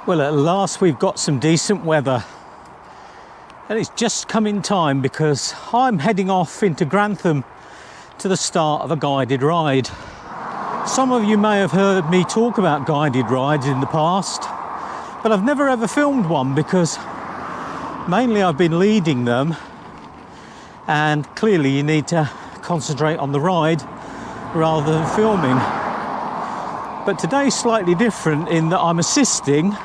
Well, at last we've got some decent weather, and it's just come in time because I'm heading off into Grantham to the start of a guided ride. Some of you may have heard me talk about guided rides in the past, but I've never ever filmed one because mainly I've been leading them, and clearly you need to concentrate on the ride rather than filming. But today's slightly different in that I'm assisting,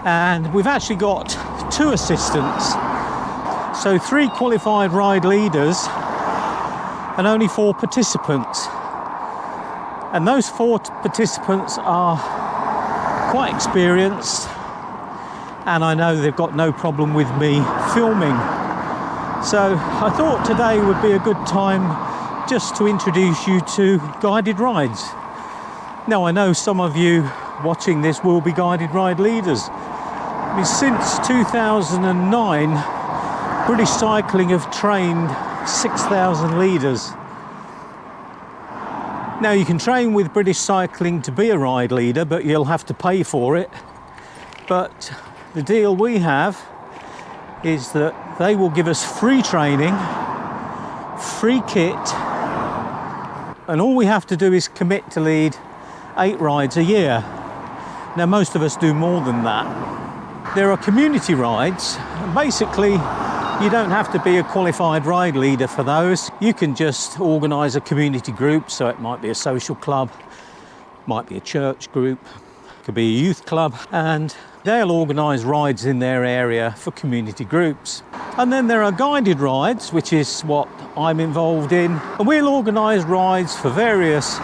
and we've actually got 2 assistants. So 3 qualified ride leaders and only 4 participants. And those 4 participants are quite experienced, and I know they've got no problem with me filming. So I thought today would be a good time just to introduce you to guided rides. Now, I know some of you watching this will be guided ride leaders. I mean, since 2009, British Cycling have trained 6,000 leaders. Now, you can train with British Cycling to be a ride leader, but you'll have to pay for it. But the deal we have is that they will give us free training, free kit, and all we have to do is commit to lead 8 rides a year. Now, most of us do more than that. There are community rides. Basically, you don't have to be a qualified ride leader for those. You can just organise a community group, so it might be a social club, might be a church group, could be a youth club, and they'll organise rides in their area for community groups. And then there are guided rides, which is what I'm involved in, and we'll organise rides for various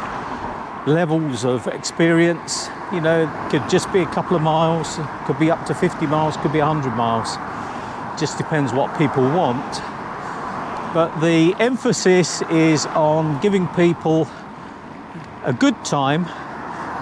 levels of experience. You know, it could just be a couple of miles, could be up to 50 miles, could be 100 miles. Just depends what people want. But the emphasis is on giving people a good time,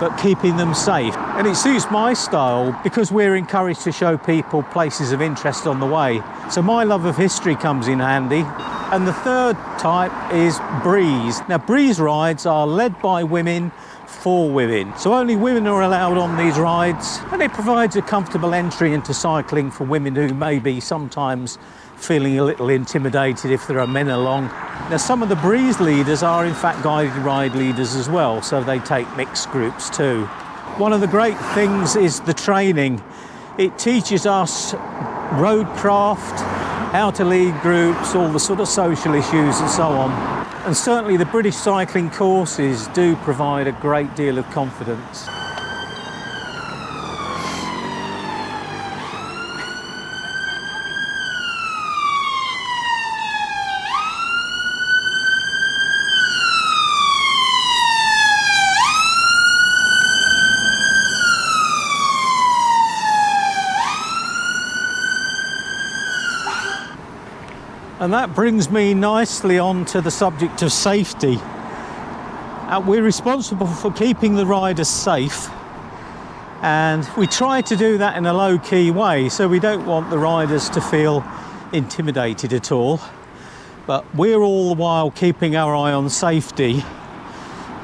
but keeping them safe. And it suits my style because we're encouraged to show people places of interest on the way. So my love of history comes in handy. And the third type is breeze. Now, breeze rides are led by women for women. So only women are allowed on these rides, and it provides a comfortable entry into cycling for women who may be sometimes feeling a little intimidated if there are men along. Now, some of the breeze leaders are in fact guided ride leaders as well, so they take mixed groups too. One of the great things is the training. It teaches us roadcraft, how to lead groups, all the sort of social issues and so on. And certainly the British cycling courses do provide a great deal of confidence. And that brings me nicely on to the subject of safety. We're responsible for keeping the riders safe, and we try to do that in a low-key way, so we don't want the riders to feel intimidated at all. But we're all the while keeping our eye on safety,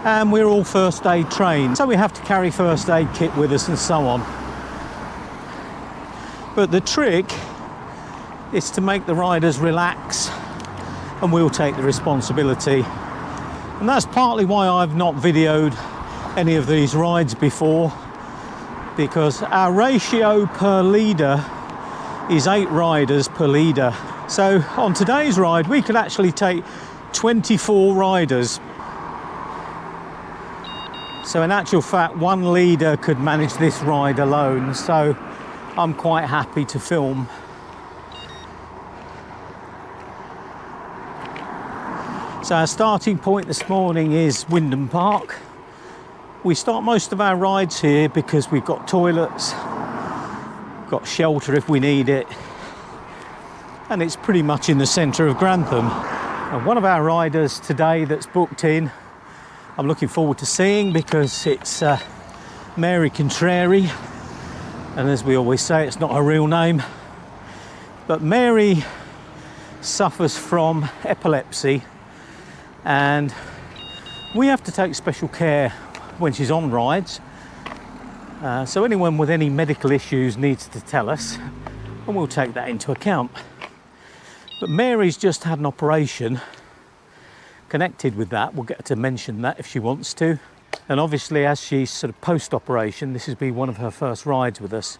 and we're all first aid trained, so we have to carry first aid kit with us and so on. But the trick is to make the riders relax, and we'll take the responsibility. And that's partly why I've not videoed any of these rides before, because our ratio per leader is 8 riders per leader. So on today's ride we could actually take 24 riders. So in actual fact, 1 leader could manage this ride alone, so I'm quite happy to film. So our starting point this morning is Wyndham Park. We start most of our rides here because we've got toilets, got shelter if we need it, and it's pretty much in the centre of Grantham. And one of our riders today that's booked in, I'm looking forward to seeing, because it's Mary Contrary, and as we always say, it's not her real name. But Mary suffers from epilepsy, and we have to take special care when she's on rides. So anyone with any medical issues needs to tell us, and we'll take that into account. But Mary's just had an operation connected with that. We'll get her to mention that if she wants to. And obviously, as she's sort of post-operation, this will be one of her first rides with us.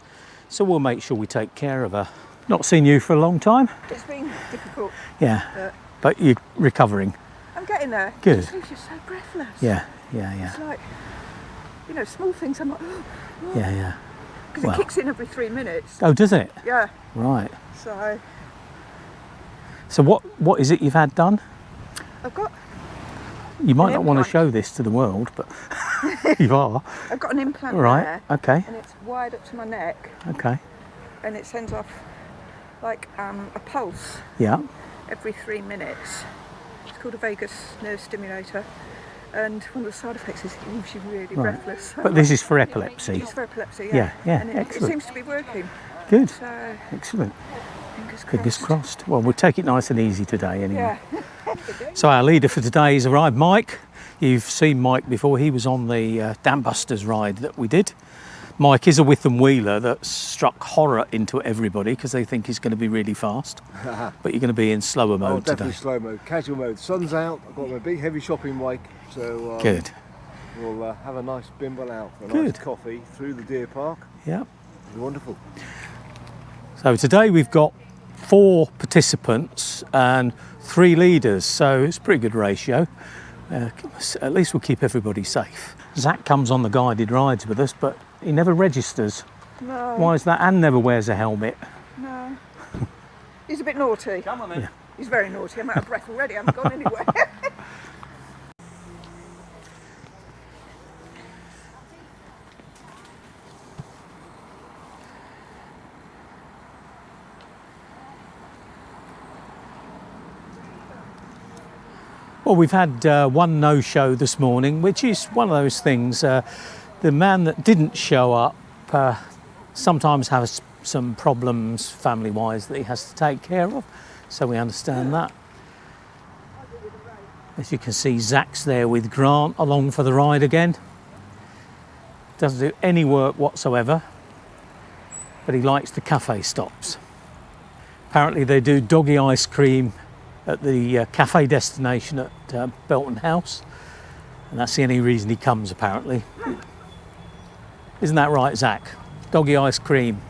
So we'll make sure we take care of her. Not seen you for a long time. It's been difficult. Yeah, but you're recovering. I'm getting there. Good. It's just so breathless. Yeah. It's like, you know, small things. I'm like, oh. Yeah. Because it kicks in every 3 minutes. Oh, does it? Yeah. Right. So what is it you've had done? I've got. You might not want to show this to the world, but you are. I've got an implant right. there. Okay. And it's wired up to my neck. Okay. And it sends off like a pulse. Yeah. Every 3 minutes. It's called a vagus nerve stimulator. And one of the side effects is it leaves you really breathless. So but this is for epilepsy. It's for epilepsy, yeah. Yeah, and excellent. It seems to be working. Good. So, excellent. Fingers crossed. Fingers crossed. Well, we'll take it nice and easy today anyway. Yeah. So our leader for today has arrived, Mike. You've seen Mike before. He was on the Dam Busters ride that we did. Mike is a Witham wheeler that struck horror into everybody because they think he's going to be really fast. But you're going to be in slower mode today. Definitely slow mode, casual mode. Sun's out, I've got my big heavy shopping bike, so good. We'll have a nice bimble out, a good. nice coffee through the deer park. Yeah. Wonderful. So today we've got 4 participants and 3 leaders, so it's a pretty good ratio. At least we'll keep everybody safe. Zach comes on the guided rides with us, but he never registers. No. Why is that? And never wears a helmet. No. He's a bit naughty. Come on then. Yeah. He's very naughty. I'm out of breath already. I haven't gone anywhere. Well, we've had one no-show this morning, which is one of those things. The man that didn't show up sometimes has some problems family-wise that he has to take care of, so we understand that. As you can see, Zach's there with Grant along for the ride again. Doesn't do any work whatsoever, but he likes the cafe stops. Apparently they do doggy ice cream at the cafe destination at Belton House, and that's the only reason he comes apparently. Isn't that right, Zach? Doggy ice cream.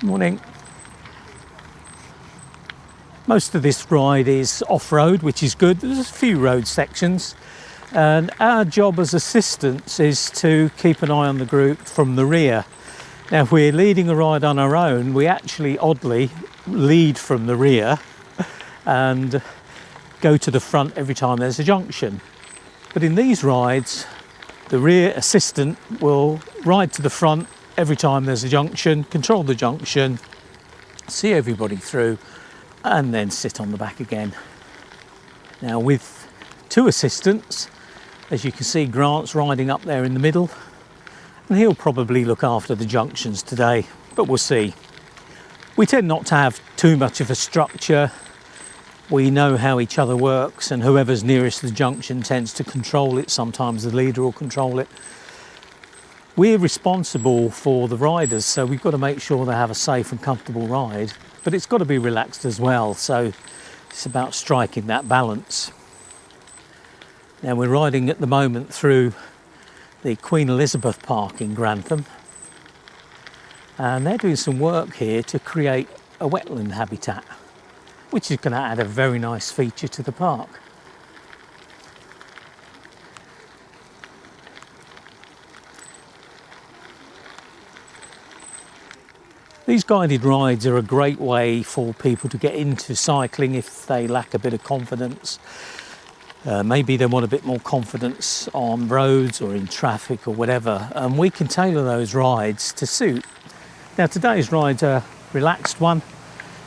Morning. Most of this ride is off-road, which is good. There's a few road sections. And our job as assistants is to keep an eye on the group from the rear. Now, if we're leading a ride on our own, we actually oddly lead from the rear and go to the front every time there's a junction. But in these rides, the rear assistant will ride to the front every time there's a junction, control the junction, see everybody through, and then sit on the back again. Now, with 2 assistants, as you can see, Grant's riding up there in the middle, and he'll probably look after the junctions today, but we'll see. We tend not to have too much of a structure. We know how each other works, and whoever's nearest the junction tends to control it. Sometimes the leader will control it. We're responsible for the riders, so we've got to make sure they have a safe and comfortable ride, but it's got to be relaxed as well, so it's about striking that balance. Now, we're riding at the moment through the Queen Elizabeth Park in Grantham, and they're doing some work here to create a wetland habitat, which is going to add a very nice feature to the park. These guided rides are a great way for people to get into cycling if they lack a bit of confidence. Maybe they want a bit more confidence on roads or in traffic or whatever, and we can tailor those rides to suit. Now, today's ride's a relaxed one,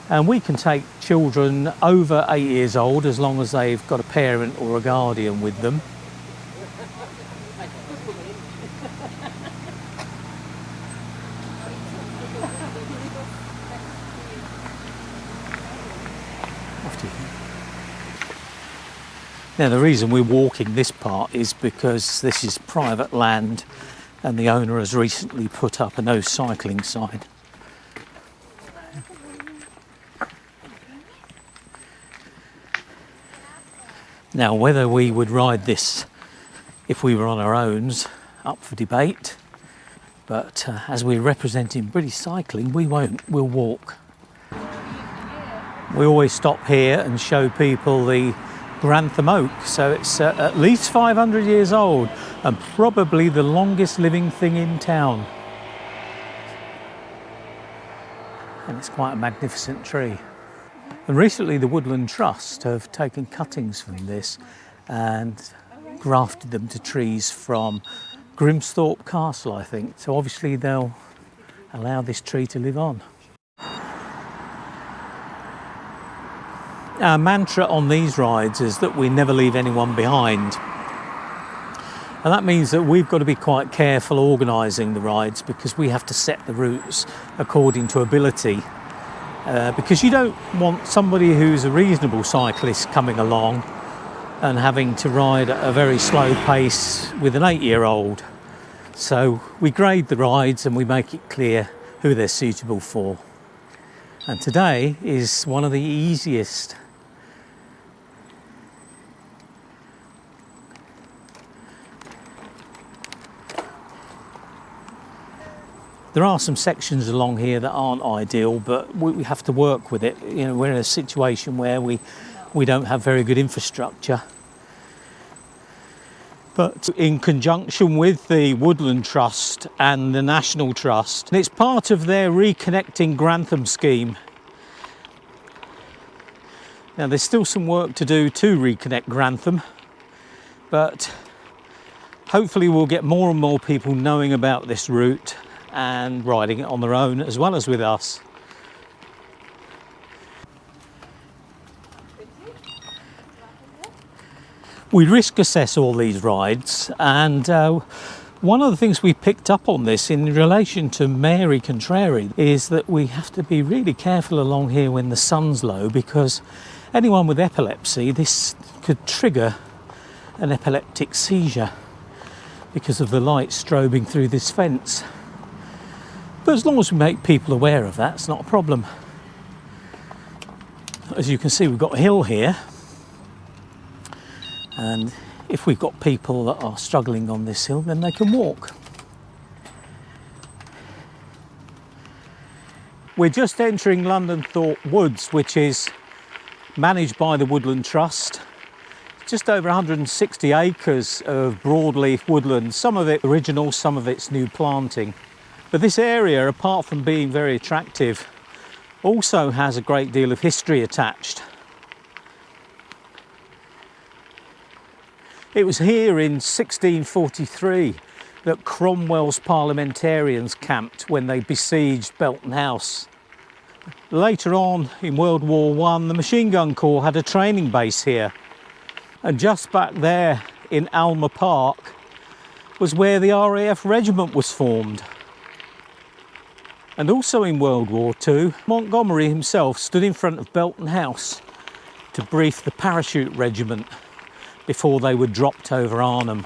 and we can take children over 8 years old as long as they've got a parent or a guardian with them. Now the reason we're walking this part is because this is private land and the owner has recently put up a no cycling sign. Now whether we would ride this if we were on our own's up for debate, but as we're representing British cycling, we won't, we'll walk. We always stop here and show people the Grantham oak, so it's at least 500 years old and probably the longest living thing in town. And it's quite a magnificent tree. And recently the Woodland Trust have taken cuttings from this and grafted them to trees from Grimsthorpe Castle, I think. So obviously they'll allow this tree to live on. Our mantra on these rides is that we never leave anyone behind. And that means that we've got to be quite careful organising the rides because we have to set the routes according to ability. Because you don't want somebody who's a reasonable cyclist coming along and having to ride at a very slow pace with an 8-year-old. So we grade the rides and we make it clear who they're suitable for. And today is one of the easiest. There are some sections along here that aren't ideal, but we have to work with it. You know, we're in a situation where we don't have very good infrastructure. But in conjunction with the Woodland Trust and the National Trust, and it's part of their Reconnecting Grantham scheme. Now there's still some work to do to reconnect Grantham, but hopefully we'll get more and more people knowing about this route and riding it on their own as well as with us. We risk assess all these rides, and one of the things we picked up on this in relation to Mary Contrary is that we have to be really careful along here when the sun's low, because anyone with epilepsy, this could trigger an epileptic seizure because of the light strobing through this fence. But as long as we make people aware of that, it's not a problem. As you can see, we've got a hill here, and if we've got people that are struggling on this hill, then they can walk. We're just entering London Thorpe Woods, which is managed by the Woodland Trust. Just over 160 acres of broadleaf woodland, some of it original, some of it's new planting. But this area, apart from being very attractive, also has a great deal of history attached. It was here in 1643 that Cromwell's parliamentarians camped when they besieged Belton House. Later on in World War I, the Machine Gun Corps had a training base here. And just back there in Alma Park was where the RAF regiment was formed. And also in World War II, Montgomery himself stood in front of Belton House to brief the parachute regiment before they were dropped over Arnhem.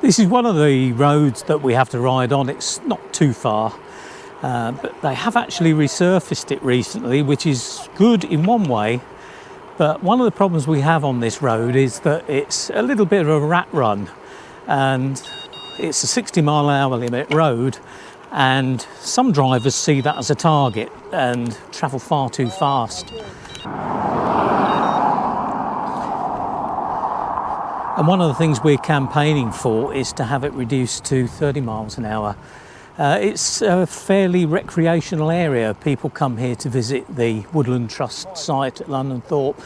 This is one of the roads that we have to ride on. It's not too far, but they have actually resurfaced it recently, which is good in one way. But one of the problems we have on this road is that it's a little bit of a rat run, and it's a 60-mile-an-hour limit road, and some drivers see that as a target and travel far too fast. And one of the things we're campaigning for is to have it reduced to 30 miles an hour. It's a fairly recreational area. People come here to visit the Woodland Trust site at London Thorpe.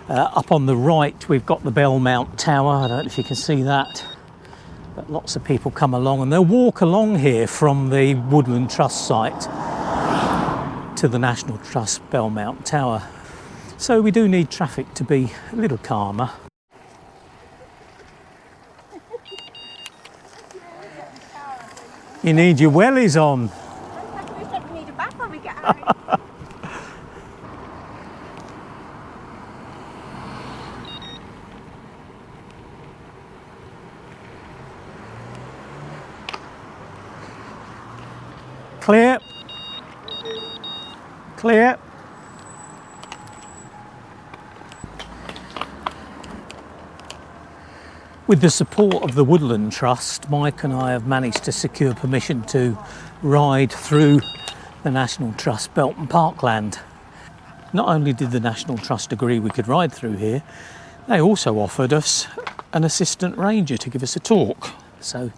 Up on the right we've got the Belmont Tower. I don't know if you can see that. But lots of people come along and they'll walk along here from the Woodland Trust site to the National Trust Belmont Tower. So we do need traffic to be a little calmer. You need your wellies on. We need a bath when we get out. Clear. Clear. With the support of the Woodland Trust, Mike and I have managed to secure permission to ride through the National Trust Belt and Parkland. Not only did the National Trust agree we could ride through here, they also offered us an assistant ranger to give us a talk. So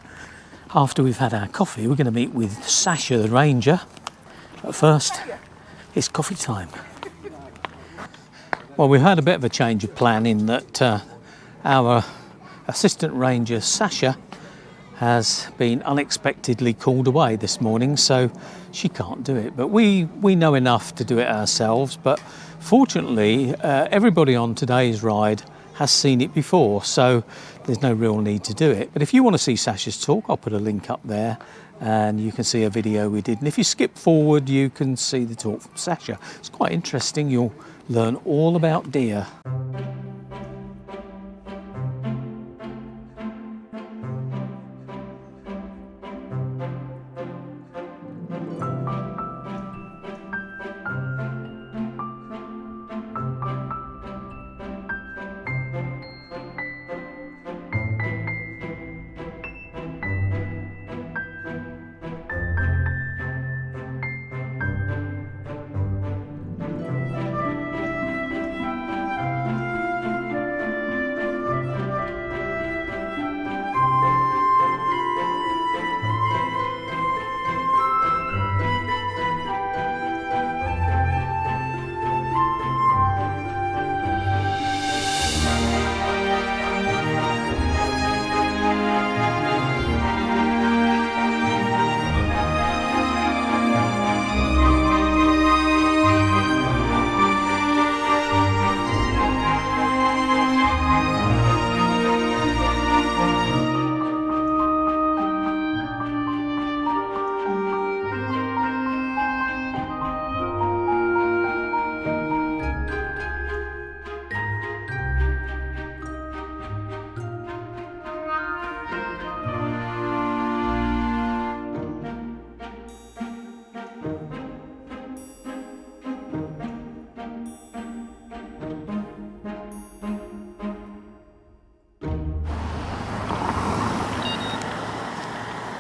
after we've had our coffee, we're going to meet with Sasha the ranger. But first, it's coffee time. Well, we've had a bit of a change of plan in that our assistant ranger Sasha has been unexpectedly called away this morning, so she can't do it. But we know enough to do it ourselves. But fortunately, everybody on today's ride has seen it before, so there's no real need to do it. But if you want to see Sasha's talk, I'll put a link up there and you can see a video we did. And if you skip forward, you can see the talk from Sasha. It's quite interesting. You'll learn all about deer.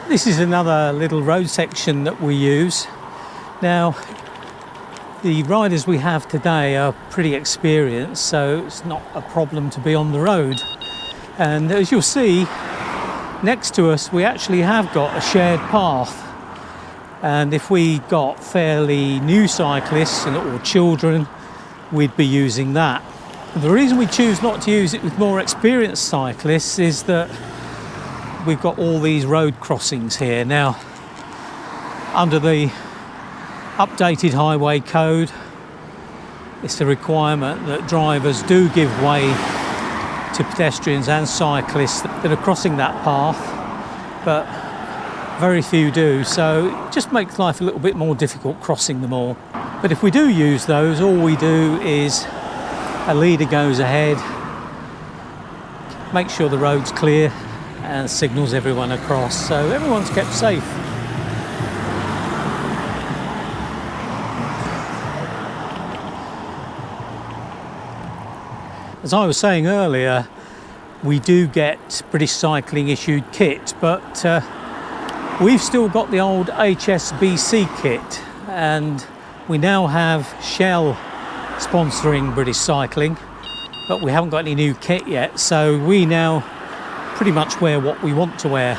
This is another little road section that we use. Now, the riders we have today are pretty experienced, so it's not a problem to be on the road. And as you'll see, next to us we actually have got a shared path. And if we got fairly new cyclists or children, we'd be using that. And the reason we choose not to use it with more experienced cyclists is that we've got all these road crossings here. Now, under the updated highway code, it's a requirement that drivers do give way to pedestrians and cyclists that are crossing that path, but very few do, so it just makes life a little bit more difficult crossing them all. But if we do use those, all we do is a leader goes ahead, make sure the road's clear and signals everyone across, so everyone's kept safe. As I was saying earlier, we do get British Cycling issued kit, but we've still got the old HSBC kit, and we now have Shell sponsoring British Cycling, but we haven't got any new kit yet, so we now pretty much wear what we want to wear.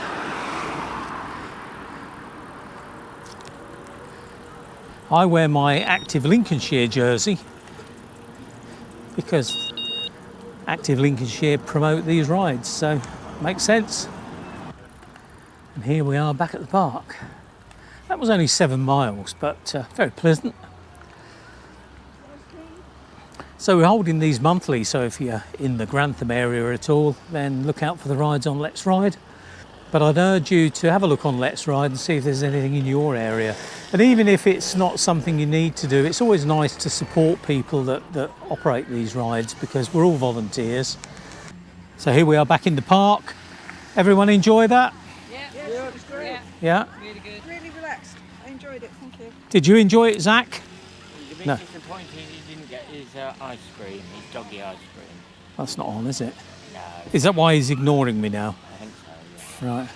I wear my Active Lincolnshire jersey because Active Lincolnshire promote these rides, so makes sense. And here we are back at the park. That was only 7 miles, but very pleasant. So we're holding these monthly, so if you're in the Grantham area at all, then look out for the rides on Let's Ride. But I'd urge you to have a look on Let's Ride and see if there's anything in your area. And even if it's not something you need to do, it's always nice to support people that operate these rides, because we're all volunteers. So here we are back in the park. Everyone enjoy that? Yeah, it was great. Yeah? Really good. Really relaxed. I enjoyed it. you. Did you enjoy it, Zach? He's a bit No. disappointed he didn't get his ice cream, his doggy ice cream. That's not on, is it? No, Is that why he's ignoring me now? I think so, yeah. Right.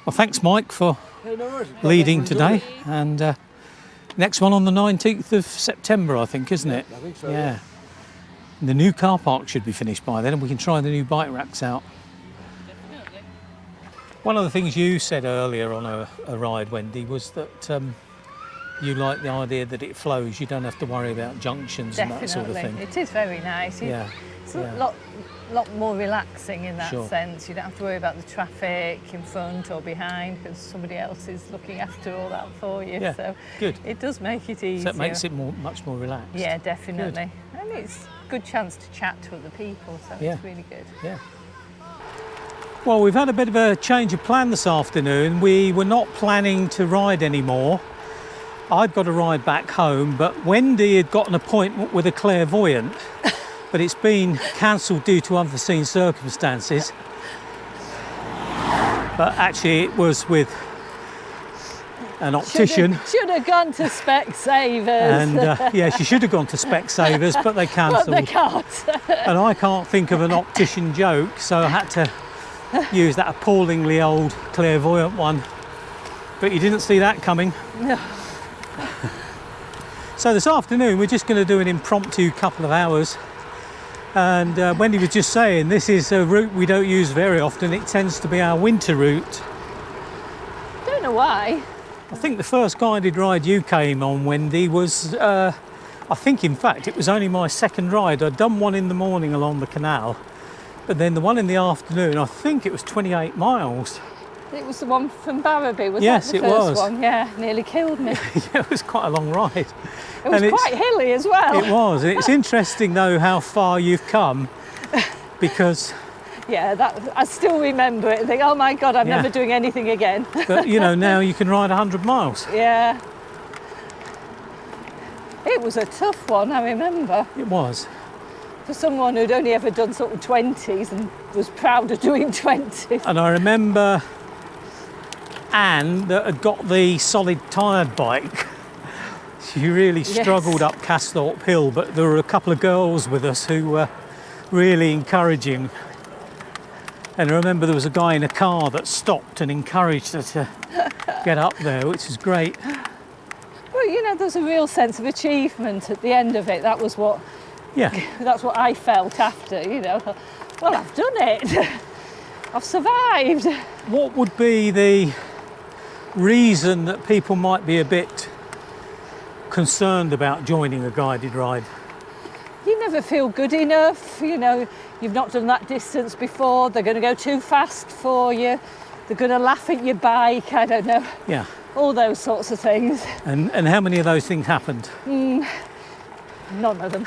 Well, thanks, Mike, for Yeah, no worries. leading today. And next one on the 19th of September, I think, isn't it? I think so. Yeah. And the new car park should be finished by then, and we can try the new bike racks out. One of the things you said earlier on a ride, Wendy, was that you like the idea that it flows. You don't have to worry about junctions and that sort of thing. It is very nice. Yeah. It's yeah. a lot more relaxing in that Sure. sense. You don't have to worry about the traffic in front or behind because somebody else is looking after all that for you. Yeah, So good. it does make it easier. So it makes it much more relaxed. Yeah, definitely. And it's a good chance to chat to other people, so Yeah. it's really good. Yeah. Well, we've had a bit of a change of plan this afternoon. We were not planning to ride anymore. I'd got a ride back home, but Wendy had got an appointment with a clairvoyant, but it's been cancelled due to unforeseen circumstances. But actually it was with an optician. Should have gone to Specsavers. And yeah, she should have gone to Specsavers, but they But cancelled. they can't. And I can't think of an optician joke, so I had to use that appallingly old clairvoyant one. But you didn't see that coming. No. So this afternoon we're just going to do an impromptu couple of hours. And Wendy was just saying this is a route we don't use very often. It tends to be our winter route. Don't know why. I think the first guided ride you came on, Wendy, was, I think in fact it was only my second ride. I'd done one in the morning along the canal, but then the one in the afternoon, I think it was 28 miles. It was the one from Barrowby, was Yes, that the it first was. one? Yeah, nearly killed me. Yeah, it was quite a long ride. It was And it's- quite hilly as well. It was. It's interesting though how far you've come, because, Yeah, I still remember it and think, oh my God, I'm Yeah. never doing anything again. but you know, now you can ride 100 miles. Yeah. It was a tough one, I remember. It was. For someone who'd only ever done sort of 20s and was proud of doing 20s. And I remember Anne that had got the solid tired bike. She really Yes. struggled up Casthorpe Hill, but there were a couple of girls with us who were really encouraging. And I remember there was a guy in a car that stopped and encouraged her to get up there, which was great. Well, you know, there's a real sense of achievement at the end of it. That's what I felt after, you know. Well, I've done it. I've survived. What would be the reason that people might be a bit concerned about joining a guided ride? You never feel good enough, you know, you've not done that distance before, they're going to go too fast for you, they're going to laugh at your bike, I don't know, Yeah. all those sorts of things. And how many of those things happened? None of them.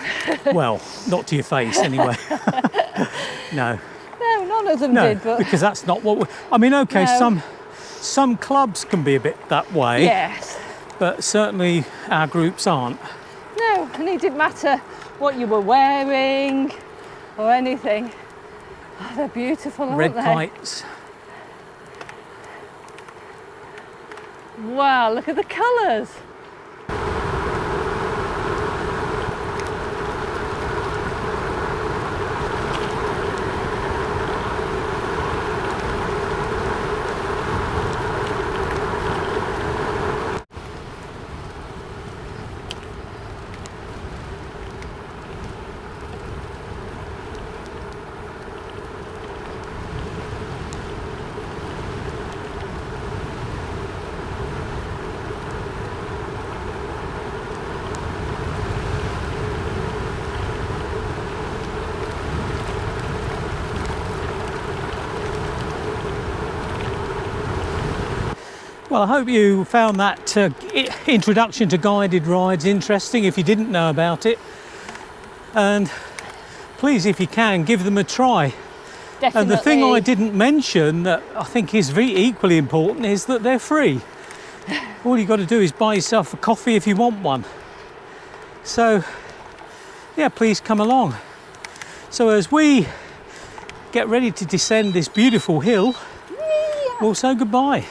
Well, not to your face anyway. No. No, none of them No, did, but because that's not what I mean, okay, No. some clubs can be a bit that way, yes. but certainly our groups aren't. No, and it didn't matter what you were wearing or anything. Oh, they're beautiful, aren't Red they? kites. Wow, look at the colours. Well, I hope you found that introduction to guided rides interesting if you didn't know about it. And please, if you can, give them a try. Definitely. And the thing I didn't mention that I think is equally important is that they're free. All you've got to do is buy yourself a coffee if you want one. So, yeah, please come along. So as we get ready to descend this beautiful hill, we'll say goodbye.